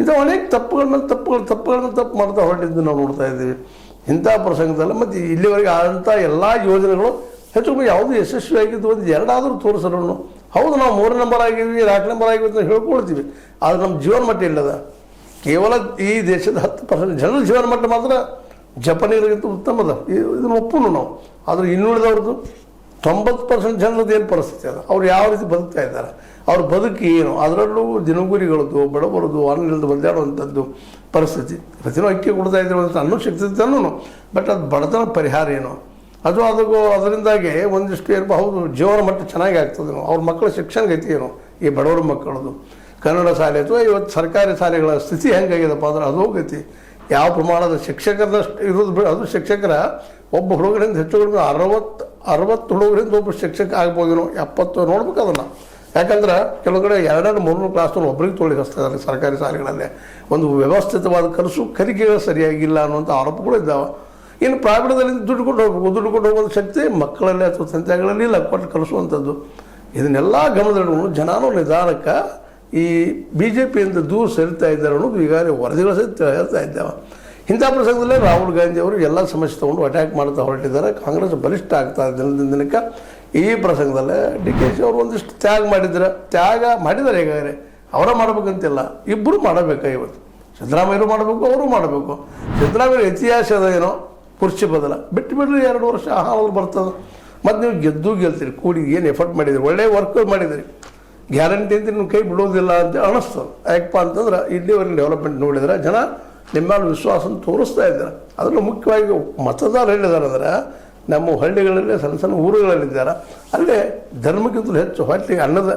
ಇಂಥ ಅನೇಕ ತಪ್ಪು ಮಾಡ್ತಾ ಹೊರಟಿದ್ದು ನಾವು ನೋಡ್ತಾ ಇದ್ದೀವಿ. ಇಂಥ ಪ್ರಸಂಗದಲ್ಲ ಮತ್ತು ಇಲ್ಲಿವರೆಗೆ ಆದಂಥ ಎಲ್ಲ ಯೋಜನೆಗಳು ಹೆಚ್ಚು ಕಮ್ಮಿ ಯಾವುದು ಯಶಸ್ವಿಯಾಗಿದ್ದು ಒಂದು ಎರಡಾದರೂ ತೋರಿಸೋಣ. ಹೌದು, ನಾವು 3 ನಂಬರ್ ಆಗಿದ್ವಿ 4 ನಂಬರ್ ಆಗಿವಿ ಅಂತ ಹೇಳ್ಕೊಳ್ತೀವಿ, ಆದರೆ ನಮ್ಮ ಜೀವನ ಮಟ್ಟ ಇಲ್ಲದ. ಕೇವಲ ಈ ದೇಶದ 10% ಜನರ ಜೀವನ ಮಟ್ಟ ಮಾತ್ರ ಜಪಾನಿಗಳಿಗಿಂತ ಉತ್ತಮದ, ಇದನ್ನು ಒಪ್ಪುನು ನಾವು. ಆದರೆ ಇನ್ನುಳಿದವ್ರದ್ದು 90% ಜನರದ್ದು ಏನು ಪರಿಸ್ಥಿತಿ ಅದ, ಅವ್ರು ಯಾವ ರೀತಿ ಬದುಕ್ತಾ ಇದ್ದಾರೆ, ಅವ್ರ ಬದುಕು ಏನು, ಅದರಲ್ಲೂ ದಿನಗೂಲಿಗಳದ್ದು, ಬಡವರದ್ದು, ಅನ್ನಿಲ್ಲದೆ ಬಂದಾಡುವಂಥದ್ದು ಪರಿಸ್ಥಿತಿ. ಪ್ರತಿನೂ ಅಕ್ಕಿ ಕೊಡ್ತಾ ಇದ್ರು ಅಂತ ಅನ್ನೋ ಶಕ್ತಿ ಅನ್ನೋ, ಬಟ್ ಅದು ಬಡತನ ಪರಿಹಾರ ಏನು, ಅದು ಅದರಿಂದಾಗಿ ಒಂದಿಷ್ಟು ಏನಪ್ಪ, ಹೌದು ಜೀವನ ಮಟ್ಟ ಚೆನ್ನಾಗಿ ಆಗ್ತದೆ. ಅವ್ರ ಮಕ್ಕಳ ಶಿಕ್ಷಣ ಗತಿ ಏನು, ಈ ಬಡವರ ಮಕ್ಕಳದು ಕನ್ನಡ ಶಾಲೆ ಅಥವಾ ಇವತ್ತು ಸರ್ಕಾರಿ ಶಾಲೆಗಳ ಸ್ಥಿತಿ ಹೆಂಗಾಗಿದೆಪ್ಪ ಅಂದ್ರೆ ಅದು ಗತಿ. ಯಾವ ಪ್ರಮಾಣದ ಶಿಕ್ಷಕರಷ್ಟು ಇರೋದು ಅದು ಶಿಕ್ಷಕರ ಒಬ್ಬ ಹುಡುಗರಿಂದ ಹೆಚ್ಚು ಕಡಿಮೆ 60 ಹುಡುಗರಿಂದ ಒಬ್ಬ ಶಿಕ್ಷಕ ಆಗ್ಬೋದೇನೋ, 70 ನೋಡ್ಬೇಕು ಅದನ್ನು. ಯಾಕಂದ್ರೆ ಕೆಲವು ಕಡೆ 2-3 ಕ್ಲಾಸ್ನಲ್ಲಿ ಒಬ್ಬರಿಗೆ ತೊಳಿಸ್ತಾ ಇದ್ದಾರೆ ಸರ್ಕಾರಿ ಶಾಲೆಗಳಲ್ಲೇ. ಒಂದು ವ್ಯವಸ್ಥಿತವಾದ ಕಲಿಕೆಗಳು ಸರಿಯಾಗಿಲ್ಲ ಅನ್ನುವಂಥ ಆರೋಪಗಳು ಇದ್ದಾವೆ. ಇನ್ನು ಪ್ರೈವೇಟ್ದಲ್ಲಿ ದುಡ್ಡು ಕೊಟ್ಟು ಹೋಗೋದು ಶಕ್ತಿ ಮಕ್ಕಳಲ್ಲಿ ಅಥವಾ ತಂದೆಗಳಲ್ಲಿ ಇಲ್ಲ ಕೊಟ್ಟು ಕಲಿಸುವಂಥದ್ದು. ಇದನ್ನೆಲ್ಲ ಗಮನದಲ್ಲಿಟ್ಟು ಜನಾನು ನಿಧಾನಕ್ಕೆ ಈ BJPಯಿಂದ ದೂರ ಸರಿತಾ ಇದ್ದಾರೆ ಅನ್ನೋದು ಈಗಾಗಲೇ ವರದಿಗಳು ಸಹಿತ ಹೇಳ್ತಾ ಇದ್ದಾವೆ. ಇಂಥ ಪ್ರಸಂಗದಲ್ಲೇ ರಾಹುಲ್ ಗಾಂಧಿ ಅವರು ಎಲ್ಲ ಸಮಸ್ಯೆ ತೊಗೊಂಡು ಅಟ್ಯಾಕ್ ಮಾಡ್ತಾ ಹೊರಟಿದ್ದಾರೆ. ಕಾಂಗ್ರೆಸ್ ಬಲಿಷ್ಠ ಆಗ್ತಾ ದಿನದಿಂದ ದಿನಕ್ಕೆ. ಈ ಪ್ರಸಂಗದಲ್ಲೇ DK ಅವರು ಒಂದಿಷ್ಟು ತ್ಯಾಗ ಮಾಡಿದ್ದಾರೆ. ಈಗಾಗಲೇ ಅವರ ಮಾಡಬೇಕಂತಿಲ್ಲ, ಇಬ್ಬರು ಮಾಡಬೇಕು. ಇವತ್ತು ಸಿದ್ದರಾಮಯ್ಯರು ಮಾಡಬೇಕು, ಅವರು ಮಾಡಬೇಕು. ಸಿದ್ದರಾಮಯ್ಯ ಇತಿಹಾಸದ ಏನೋ ಕುರ್ಚಿ ಬದಲ ಬಿಟ್ಟುಬಿಡ್ರಿ, 2 ವರ್ಷ ಹಾಲು ಬರ್ತದೆ. ಮತ್ತು ನೀವು ಗೆಲ್ತೀರಿ, ಕೂಡಿ ಏನು ಎಫರ್ಟ್ ಮಾಡಿದಿರಿ, ಒಳ್ಳೆಯ ವರ್ಕ್ ಮಾಡಿದಿರಿ, ಗ್ಯಾರಂಟಿ ಅಂತ ನೀವು ಕೈ ಬಿಡೋದಿಲ್ಲ ಅಂತ ಅನ್ನಿಸ್ತದೆ. ಯಾಕಪ್ಪ ಅಂತಂದ್ರೆ ಇಲ್ಲಿವರೆಗೆ ಡೆವಲಪ್ಮೆಂಟ್ ನೋಡಿದ್ರೆ ಜನ ನಿಮ್ಮ ವಿಶ್ವಾಸ ತೋರಿಸ್ತಾ ಇದ್ದಾರೆ. ಅದರಲ್ಲೂ ಮುಖ್ಯವಾಗಿ ಮತದಾರರು ಹೇಳಿದ್ದಾರೆ ಅಂದರೆ ನಮ್ಮ ಹಳ್ಳಿಗಳಲ್ಲಿ ಸಣ್ಣ ಊರುಗಳಲ್ಲಿದ್ದಾರೆ, ಅಲ್ಲೇ ಧರ್ಮಕ್ಕಿಂತಲೂ ಹೆಚ್ಚು ಹೊಟ್ಟೆಗೆ ಅನ್ನದ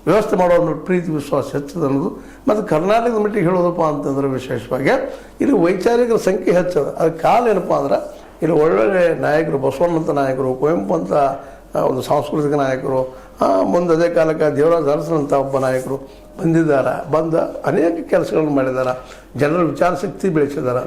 ವ್ಯವಸ್ಥೆ ಮಾಡೋ ಪ್ರೀತಿ ವಿಶ್ವಾಸ ಹೆಚ್ಚದ ಅನ್ನೋದು. ಮತ್ತು ಕರ್ನಾಟಕದ ಮಟ್ಟಿಗೆ ಹೇಳೋದಪ್ಪ ಅಂತಂದ್ರೆ ವಿಶೇಷವಾಗಿ ಇಲ್ಲಿ ವೈಚಾರಿಕರ ಸಂಖ್ಯೆ ಹೆಚ್ಚದ. ಅದಕ್ಕೆ ಕಾಲ ಏನಪ್ಪ ಅಂದ್ರೆ ಇಲ್ಲಿ ಒಳ್ಳೊಳ್ಳೆ ನಾಯಕರು, ಬಸವಣ್ಣಂಥ ನಾಯಕರು, ಕುವೆಂಪು ಅಂತ ಒಂದು ಸಾಂಸ್ಕೃತಿಕ ನಾಯಕರು, ಮುಂದೆ ಅದೇ ಕಾಲಕ್ಕೆ ದೇವರಾಜ ಅರಸನಂಥ ಒಬ್ಬ ನಾಯಕರು ಬಂದ ಅನೇಕ ಕೆಲಸಗಳನ್ನು ಮಾಡಿದ್ದಾರೆ. ಜನರ ವಿಚಾರ ಶಕ್ತಿ ಬೆಳೆಸಿದ್ದಾರೆ.